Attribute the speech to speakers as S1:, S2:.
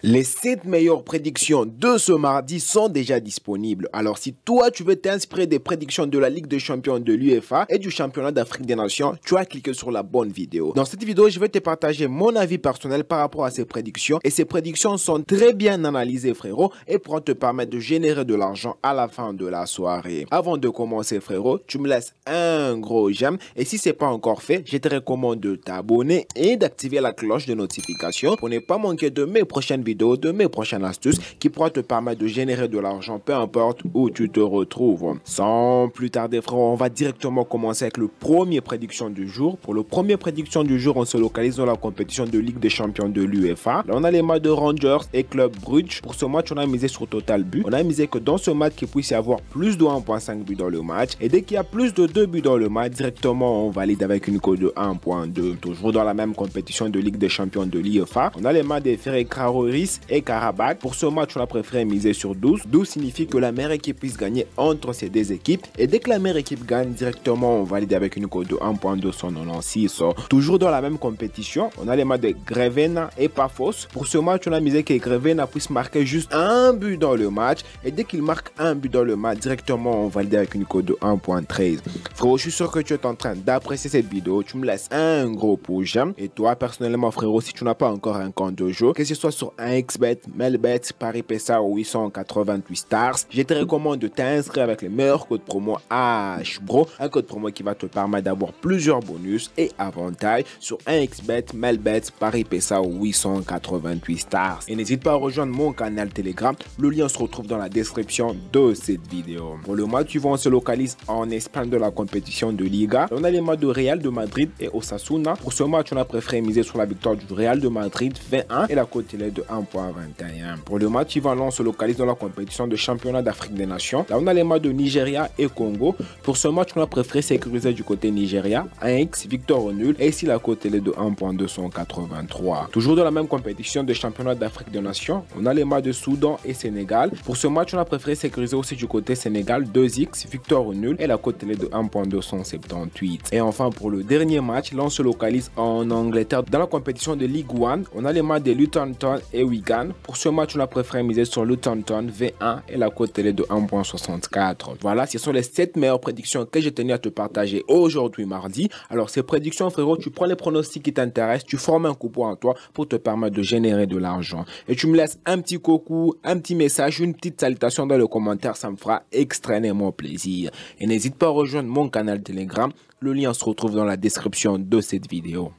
S1: Les 7 meilleures prédictions de ce mardi sont déjà disponibles. Alors si toi tu veux t'inspirer des prédictions de la Ligue des Champions de l'UEFA et du Championnat d'Afrique des Nations, tu as cliqué sur la bonne vidéo. Dans cette vidéo, je vais te partager mon avis personnel par rapport à ces prédictions. Et ces prédictions sont très bien analysées, frérot, et pourront te permettre de générer de l'argent à la fin de la soirée. Avant de commencer, frérot, tu me laisses un gros j'aime. Et si ce n'est pas encore fait, je te recommande de t'abonner et d'activer la cloche de notification pour ne pas manquer de mes prochaines vidéos, de mes prochaines astuces qui pourra te permettre de générer de l'argent peu importe où tu te retrouves. Sans plus tarder, frère, on va directement commencer avec le premier prédiction du jour. Pour le premier prédiction du jour, on se localise dans la compétition de Ligue des Champions de l'UEFA. Là, on a les matchs de Rangers et Club Brugge. Pour ce match, on a misé sur total but. On a misé que dans ce match, qu'il puisse y avoir plus de 1.5 buts dans le match. Et dès qu'il y a plus de 2 buts dans le match, directement, on valide avec une cote de 1.2. Toujours dans la même compétition de Ligue des Champions de l'UEFA, on a les matchs des Ferencváros et Karabakh. Pour ce match, on a préféré miser sur 12. 12 signifie que la meilleure équipe puisse gagner entre ces deux équipes. Et dès que la meilleure équipe gagne, directement, on valide avec une cote de 1.296. Toujours dans la même compétition, on a les matchs de Grevena et Paphos. Pour ce match, on a misé que Grevena puisse marquer juste un but dans le match. Et dès qu'il marque un but dans le match, directement, on valide avec une cote de 1.13. Frérot, je suis sûr que tu es en train d'apprécier cette vidéo. Tu me laisses un gros pouce j'aime. Et toi, personnellement, frérot, si tu n'as pas encore un compte de jeu, que ce soit sur 1xBet, Melbet, Paris PSA ou 888 stars, je te recommande de t'inscrire avec les meilleurs codes promo HBRO, un code promo qui va te permettre d'avoir plusieurs bonus et avantages sur 1xBet, Melbet, Paris PSA ou 888 stars. Et n'hésite pas à rejoindre mon canal Telegram, le lien se retrouve dans la description de cette vidéo. Pour le match suivant, on se localise en Espagne de la compétition de Liga. On a les matchs de Real de Madrid et Osasuna. Pour ce match, on a préféré miser sur la victoire du Real de Madrid 21 et la cote est de 1.21. Pour le match suivant, on se localise dans la compétition de championnat d'Afrique des Nations. Là, on a les matchs de Nigeria et Congo. Pour ce match, on a préféré sécuriser du côté Nigeria. 1x, victoire au nul. Et ici, la cote est de 1.283. Toujours dans la même compétition de championnat d'Afrique des Nations, on a les matchs de Soudan et Sénégal. Pour ce match, on a préféré sécuriser aussi du côté Sénégal. 2x, victoire au nul. Et la cote est de 1.278. Et enfin, pour le dernier match, là, on se localise en Angleterre dans la compétition de Ligue 1. On a les matchs de Luton Town et Wigan. Pour ce match, on a préféré miser sur Luton Town V1 et la cote est de 1.64. Voilà, ce sont les 7 meilleures prédictions que j'ai tenu à te partager aujourd'hui mardi. Alors ces prédictions, frérot, tu prends les pronostics qui t'intéressent, tu formes un coupon à toi pour te permettre de générer de l'argent. Et tu me laisses un petit coucou, un petit message, une petite salutation dans le commentaire, ça me fera extrêmement plaisir. Et n'hésite pas à rejoindre mon canal Telegram, le lien se retrouve dans la description de cette vidéo.